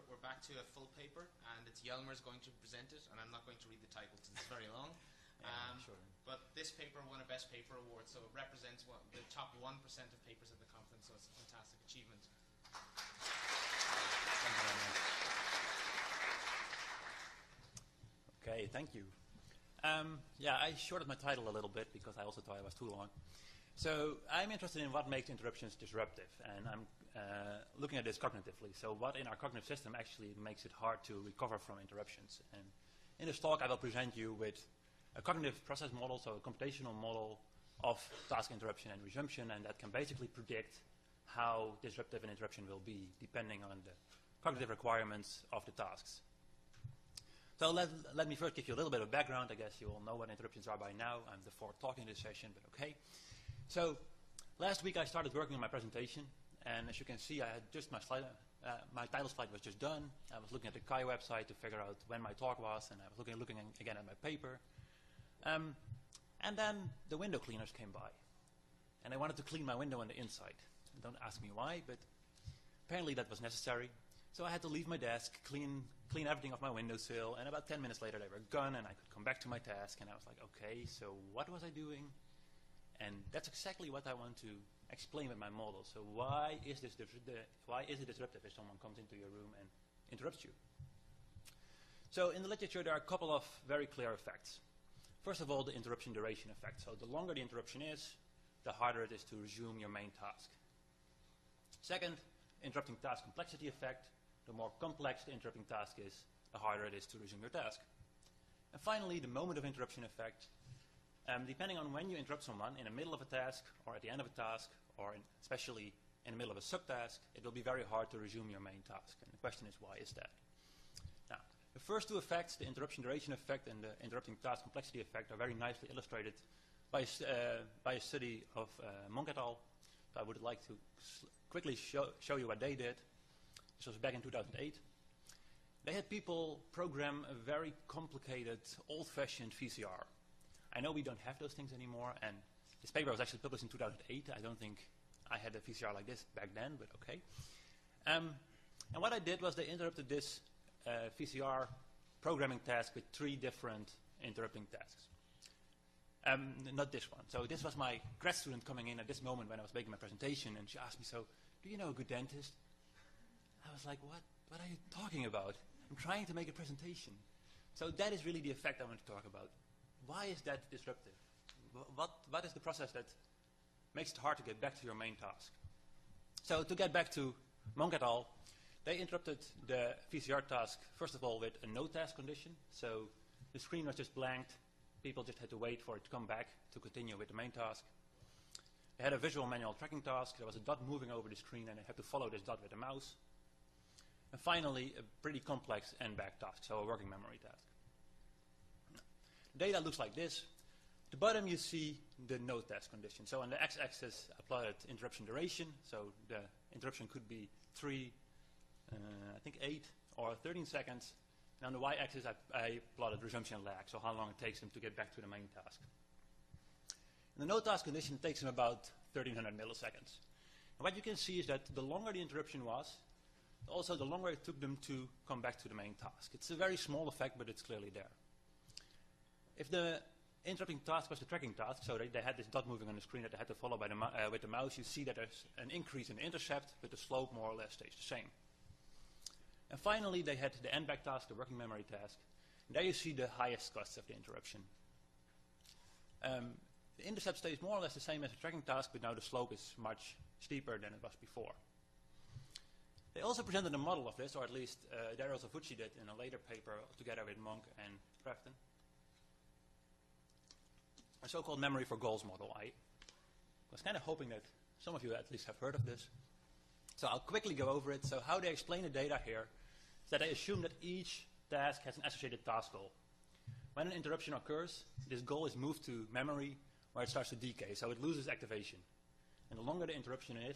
we're back to a full paper, and it's Jelmer's going to present it, and I'm not going to read the title because it's very long. Sure. But this paper won a Best Paper award, so it represents the top 1% of papers at the conference, so it's a fantastic achievement. Thank you very much. Okay, thank you. Yeah, I shorted my title a little bit because I also thought it was too long. So I'm interested in what makes interruptions disruptive, and I'm looking at this cognitively. So what in our cognitive system actually makes it hard to recover from interruptions? And in this talk, I will present you with a cognitive process model, so a computational model of task interruption and resumption, and that can basically predict how disruptive an interruption will be, depending on the cognitive requirements of the tasks. So let me first give you a little bit of background. I guess you all know what interruptions are by now. I'm the fourth talk in this session, but okay. So last week I started working on my presentation, and as you can see, I had just my slide. My title slide was just done. I was looking at the SIGCHI website to figure out when my talk was, and I was looking again at my paper. And then the window cleaners came by, and I wanted to clean my window on the inside. Don't ask me why, but apparently that was necessary. So I had to leave my desk, clean everything off my windowsill, and about 10 minutes later they were gone, and I could come back to my task, and I was like, okay, so what was I doing? And that's exactly what I want to explain with my model. So why is it disruptive if someone comes into your room and interrupts you? So in the literature there are a couple of very clear effects. First of all, the interruption duration effect. So the longer the interruption is, the harder it is to resume your main task. Second, interrupting task complexity effect. The more complex the interrupting task is, the harder it is to resume your task. And finally, the moment of interruption effect. Depending on when you interrupt someone, in the middle of a task, or at the end of a task, or especially in the middle of a subtask, it will be very hard to resume your main task. And the question is, why is that? Now, the first two effects, the interruption duration effect and the interrupting task complexity effect, are very nicely illustrated by a study of Monk et al. So I would like to quickly show you what they did. This was back in 2008. They had people program a very complicated, old-fashioned VCR. I know we don't have those things anymore, and this paper was actually published in 2008. I don't think I had a VCR like this back then, but okay. And what I did was they interrupted this VCR programming task with 3 different interrupting tasks. Not this one. So this was my grad student coming in at this moment when I was making my presentation, and she asked me, so, do you know a good dentist? I was like, what are you talking about? I'm trying to make a presentation. So that is really the effect I want to talk about. Why is that disruptive? What is the process that makes it hard to get back to your main task? So to get back to Monk et al., they interrupted the VCR task, first of all, with a no task condition. So the screen was just blanked. People just had to wait for it to come back to continue with the main task. They had a visual manual tracking task. There was a dot moving over the screen, and they had to follow this dot with a mouse. And finally, a pretty complex end-back task, so a working memory task. The data looks like this. At the bottom, you see the no task condition. So on the x-axis, I plotted interruption duration. So the interruption could be 3, I think 8, or 13 seconds. And on the y-axis, I plotted resumption lag, so how long it takes them to get back to the main task. In the no task condition, it takes them about 1300 milliseconds. And what you can see is that the longer the interruption was, also the longer it took them to come back to the main task. It's a very small effect, but it's clearly there. If the interrupting task was the tracking task, so they had this dot moving on the screen that they had to follow by with the mouse, you see that there's an increase in the intercept, but the slope more or less stays the same. And finally, they had the end-back task, the working memory task. And there you see the highest costs of the interruption. The intercept stays more or less the same as the tracking task, but now the slope is much steeper than it was before. They also presented a model of this, or at least Daryl Zavucci did in a later paper together with Monk and Crafton. A so-called memory for goals model. I was kind of hoping that some of you at least have heard of this. So I'll quickly go over it. So how they explain the data here is that they assume that each task has an associated task goal. When an interruption occurs, this goal is moved to memory where it starts to decay, so it loses activation. And the longer the interruption is,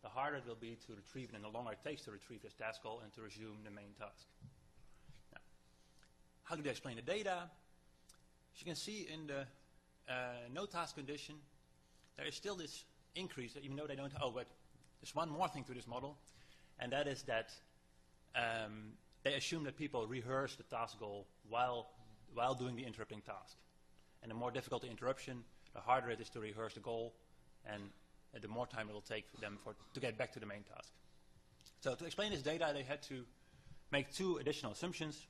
the harder it will be to retrieve it, and the longer it takes to retrieve this task goal and to resume the main task. Now, how do they explain the data? As you can see in the no task condition, there is still this increase, even though they don't, oh, but there's one more thing to this model, and that is that they assume that people rehearse the task goal while doing the interrupting task. And the more difficult the interruption, the harder it is to rehearse the goal, and the more time it will take for them to get back to the main task. So to explain this data, they had to make two additional assumptions.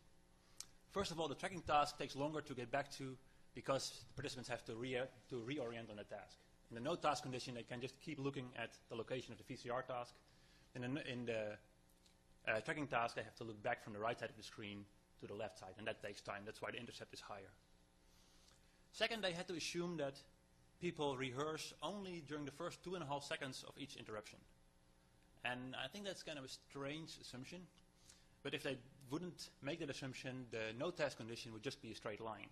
First of all, the tracking task takes longer to get back to because participants have to reorient on the task. In the no task condition, they can just keep looking at the location of the VCR task. In the tracking task, they have to look back from the right side of the screen to the left side, and that takes time. That's why the intercept is higher. Second, they had to assume that people rehearse only during the first 2.5 seconds of each interruption. And I think that's kind of a strange assumption. But if they wouldn't make that assumption, the no task condition would just be a straight line.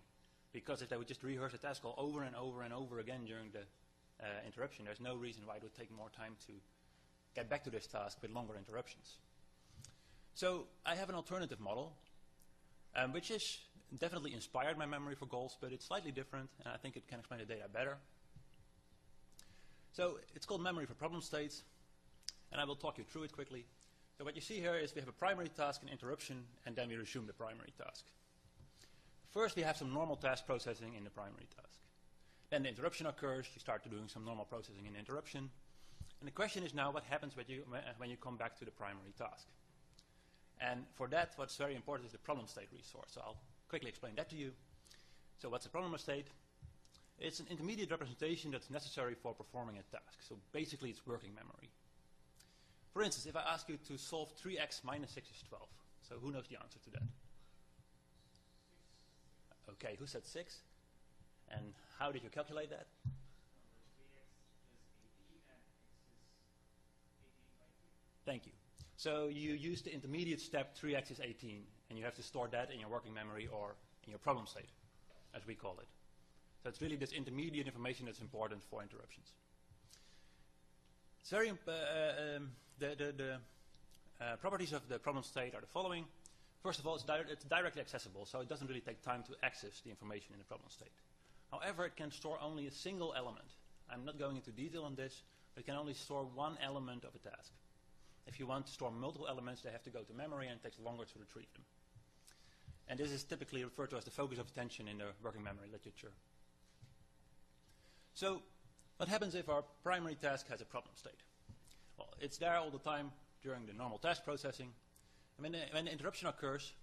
Because if they would just rehearse the task call over and over and over again during the interruption, there's no reason why it would take more time to get back to this task with longer interruptions. So I have an alternative model, which is definitely inspired by memory for goals, but it's slightly different, and I think it can explain the data better. So it's called memory for problem states, and I will talk you through it quickly. So what you see here is we have a primary task, an interruption, and then we resume the primary task. First, we have some normal task processing in the primary task. Then the interruption occurs, you start doing some normal processing in the interruption. And the question is now, what happens when you come back to the primary task? And for that, what's very important is the problem state resource. So I'll quickly explain that to you. So what's a problem state? It's an intermediate representation that's necessary for performing a task. So basically, it's working memory. For instance, if I ask you to solve 3x minus 6 is 12. So who knows the answer to that? Okay, who said 6? And how did you calculate that? 3x is 18 and x is 18 by 3. Thank you. So you use the intermediate step 3x is 18, and you have to store that in your working memory or in your problem state, as we call it. So it's really this intermediate information that's important for interruptions. It's very the properties of the problem state are the following. First of all, it's directly accessible, so it doesn't really take time to access the information in the problem state. However, it can store only a single element. I'm not going into detail on this, but it can only store one element of a task. If you want to store multiple elements, they have to go to memory, and it takes longer to retrieve them. And this is typically referred to as the focus of attention in the working memory literature. So what happens if our primary task has a problem state? Well, it's there all the time during the normal task processing. And when the interruption occurs,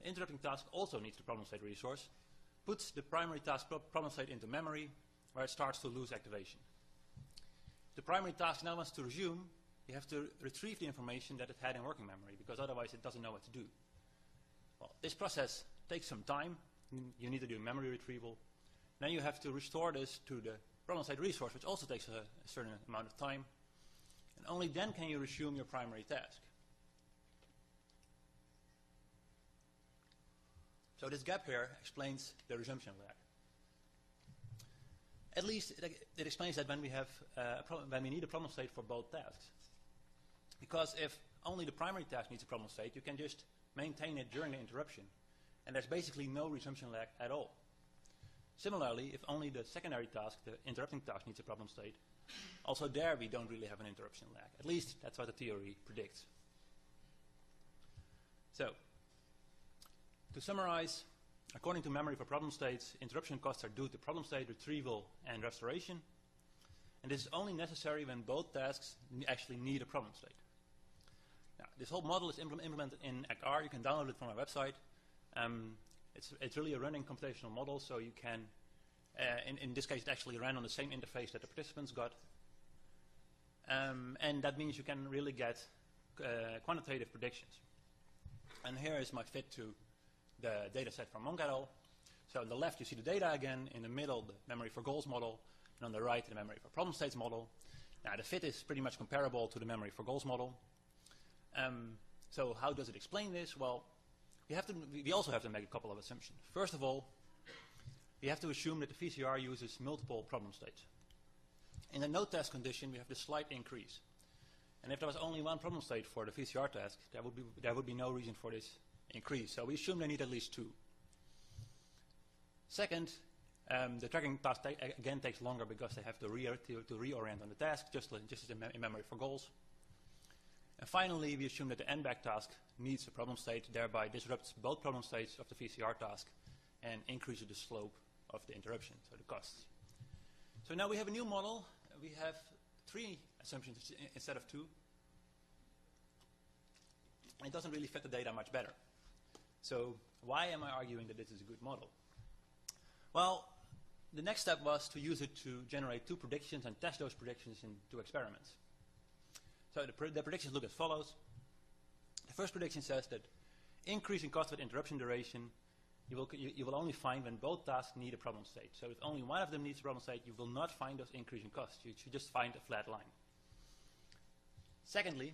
the interrupting task also needs the problem state resource, puts the primary task problem state into memory, where it starts to lose activation. If the primary task now wants to resume, you have to retrieve the information that it had in working memory, because otherwise it doesn't know what to do. Well, this process takes some time. You need to do memory retrieval. Then you have to restore this to the problem state resource, which also takes a certain amount of time. And only then can you resume your primary task. So this gap here explains the resumption lag. At least it explains that when we have when we need a problem state for both tasks. Because if only the primary task needs a problem state, you can just maintain it during the interruption, and there's basically no resumption lag at all. Similarly, if only the secondary task, the interrupting task, needs a problem state, also there we don't really have an interruption lag. At least that's what the theory predicts. So, to summarize, according to memory for problem states, interruption costs are due to problem state retrieval and restoration. And this is only necessary when both tasks actually need a problem state. Now, this whole model is implemented in ACR. You can download it from our website. It's really a running computational model, so you can, in this case, it actually ran on the same interface that the participants got. And that means you can really get quantitative predictions. And here is my fit to the data set from Monk et al. So on the left, you see the data again. In the middle, the memory for goals model. And on the right, the memory for problem states model. Now, the fit is pretty much comparable to the memory for goals model. So how does it explain this? Well, we also have to make a couple of assumptions. First of all, we have to assume that the VCR uses multiple problem states. In the no task condition, we have the slight increase. And if there was only one problem state for the VCR task, there would be no reason for this increase. So we assume they need at least two. Second, the tracking task again takes longer because they have to reorient on the task, just as in memory for goals. And finally, we assume that the n-back task needs a problem state, thereby disrupts both problem states of the VCR task and increases the slope of the interruption, so the costs. So now we have a new model. We have 3 assumptions instead of 2. It doesn't really fit the data much better. So why am I arguing that this is a good model? Well, the next step was to use it to generate 2 predictions and test those predictions in 2 experiments. So the predictions look as follows. The first prediction says that increasing cost with interruption duration you will only find when both tasks need a problem state. So if only one of them needs a problem state, you will not find those increasing costs. You should just find a flat line. Secondly,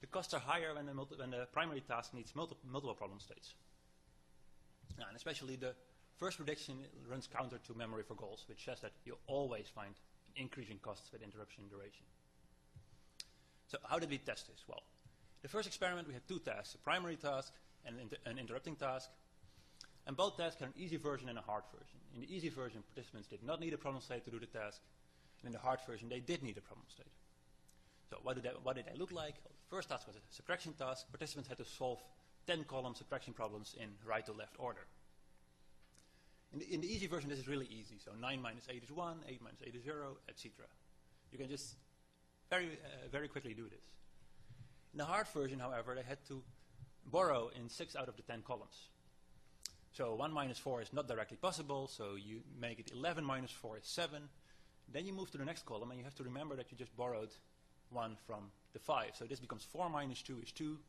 the costs are higher when the primary task needs multiple problem states. Now, and especially the first prediction runs counter to memory for goals, which says that you always find increasing costs with interruption duration. So how did we test this? Well, the first experiment we had 2 tasks, a primary task and an interrupting task. And both tasks had an easy version and a hard version. In the easy version, participants did not need a problem state to do the task. And in the hard version, they did need a problem state. So what did they look like? Well, the first task was a subtraction task. Participants had to solve 10-column subtraction problems in right to left order. In the easy version, this is really easy. So 9 minus 8 is 1, 8 minus 8 is 0, etc. You can just very quickly do this. In the hard version, however, they had to borrow in 6 out of the 10 columns. So 1 minus 4 is not directly possible, so you make it 11 minus 4 is 7. Then you move to the next column, and you have to remember that you just borrowed 1 from the 5. So this becomes 4 minus 2 is 2.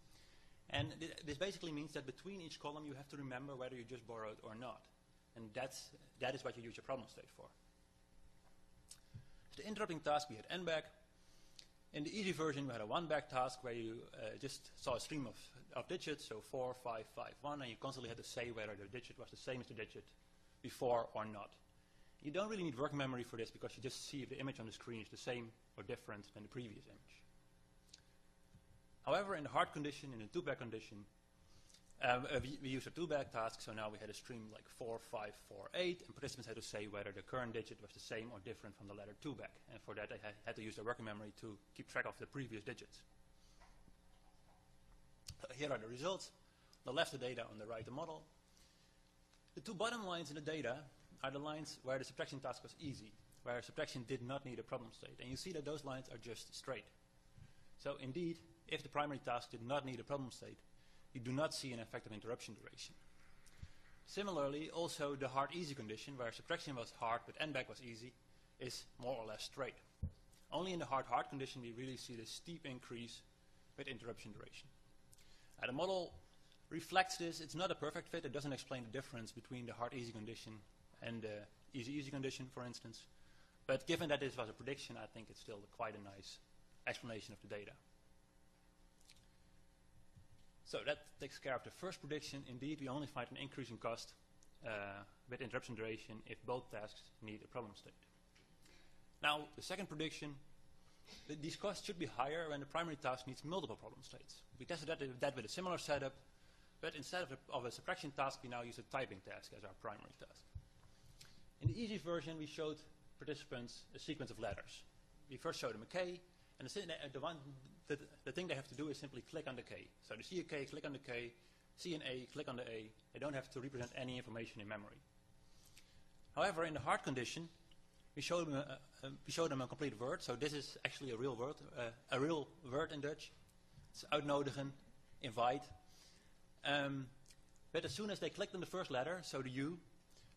And this basically means that between each column, you have to remember whether you just borrowed or not. And that is what you use your problem state for. So the interrupting task, we had n back. In the easy version, we had a 1 back task where you just saw a stream of digits, so 4, 5, 5, 1, and you constantly had to say whether the digit was the same as the digit before or not. You don't really need working memory for this because you just see if the image on the screen is the same or different than the previous image. However, in the hard condition, in the 2 back condition, we used a 2 back task, so now we had a stream like 4, 5, 4, 8, and participants had to say whether the current digit was the same or different from the letter 2 back. And for that, they had to use their working memory to keep track of the previous digits. Here are the results. On the left, the data, on the right, the model. The 2 bottom lines in the data are the lines where the subtraction task was easy, where subtraction did not need a problem state. And you see that those lines are just straight. So indeed, if the primary task did not need a problem state, you do not see an effect of interruption duration. Similarly, also the hard-easy condition, where subtraction was hard but n-back was easy, is more or less straight. Only in the hard-hard condition we really see this steep increase with interruption duration. The model reflects this. It's not a perfect fit. It doesn't explain the difference between the hard-easy condition and the easy-easy condition, for instance. But given that this was a prediction, I think it's still quite a nice explanation of the data. So that takes care of the first prediction. Indeed, we only find an increase in cost with interruption duration if both tasks need a problem state. Now, the second prediction, these costs should be higher when the primary task needs multiple problem states. We tested that with a similar setup, but instead of a subtraction task, we now use a typing task as our primary task. In the easy version, we showed participants a sequence of letters. We first showed them a K, and the thing they have to do is simply click on the K. So they see a K, click on the K, see an A, click on the A. They don't have to represent any information in memory. However, in the hard condition, we showed them a complete word. So this is actually a real word in Dutch. It's uitnodigen, invite. But as soon as they clicked on the first letter, so the U,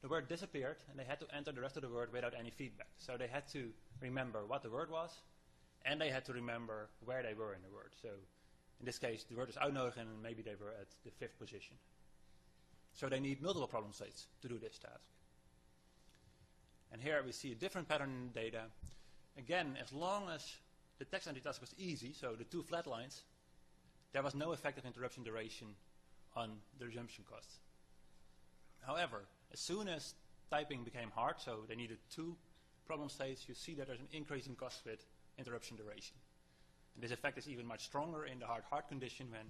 the word disappeared, and they had to enter the rest of the word without any feedback. So they had to remember what the word was, and they had to remember where they were in the word. So in this case, the word is uitnodigen, and maybe they were at the 5th position. So they need multiple problem states to do this task. And here we see a different pattern in the data. Again, as long as the text entry task was easy, so the 2 flat lines, there was no effect of interruption duration on the resumption costs. However, as soon as typing became hard, so they needed 2 problem states, you see that there's an increase in cost with interruption duration. And this effect is even much stronger in the hard condition when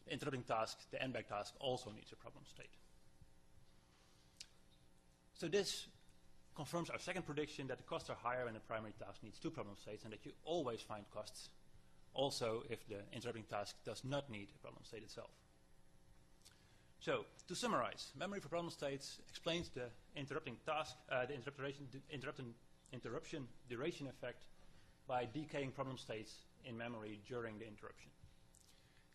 the interrupting task, the n-back task, also needs a problem state. So this confirms our second prediction that the costs are higher when the primary task needs 2 problem states, and that you always find costs also if the interrupting task does not need a problem state itself. So, to summarize, memory for problem states explains the interrupting task, the interruption duration effect by decaying problem states in memory during the interruption.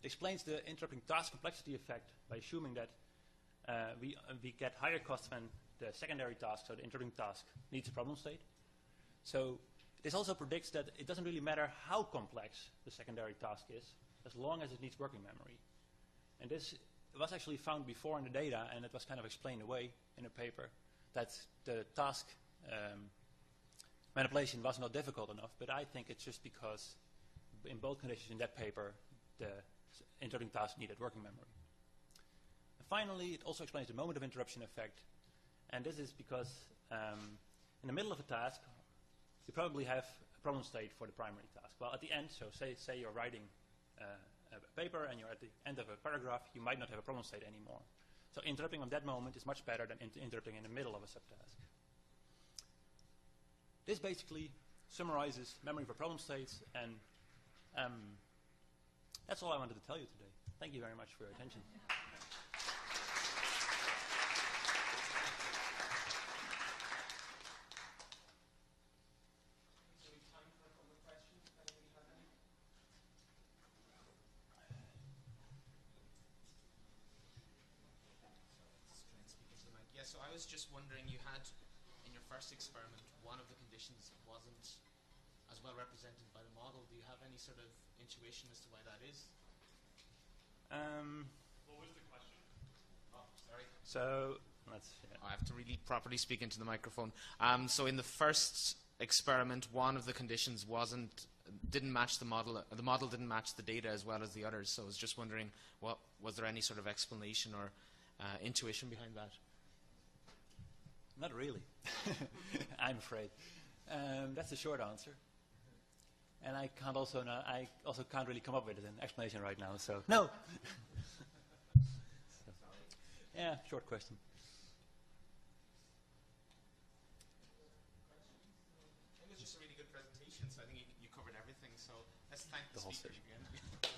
It explains the interrupting task complexity effect by assuming that we get higher costs when the secondary task, so the interrupting task, needs a problem state. So this also predicts that it doesn't really matter how complex the secondary task is, as long as it needs working memory. And this was actually found before in the data, and it was kind of explained away in a paper, that the task manipulation was not difficult enough, but I think it's just because in both conditions in that paper, the interrupting task needed working memory. And finally, it also explains the moment of interruption effect, and this is because in the middle of a task, you probably have a problem state for the primary task. Well, at the end, so say you're writing a paper and you're at the end of a paragraph, you might not have a problem state anymore. So interrupting on that moment is much better than interrupting in the middle of a subtask. This basically summarizes memory for problem states, and that's all I wanted to tell you today. Thank you very much for your attention. So I was just wondering, you had, in your first experiment, one of the conditions wasn't as well represented by the model. Do you have any sort of intuition as to why that is? What was the question? Oh, sorry. So, let's see. I have to really properly speak into the microphone. So in the first experiment, one of the conditions didn't match the model. The model didn't match the data as well as the others. So I was just wondering, was there any sort of explanation or intuition behind that? Not really, I'm afraid. That's the short answer. And I also can't really come up with an explanation right now, so no. So, yeah, short question. It was just a really good presentation, so I think you covered everything. So let's thank the whole speakers session. again.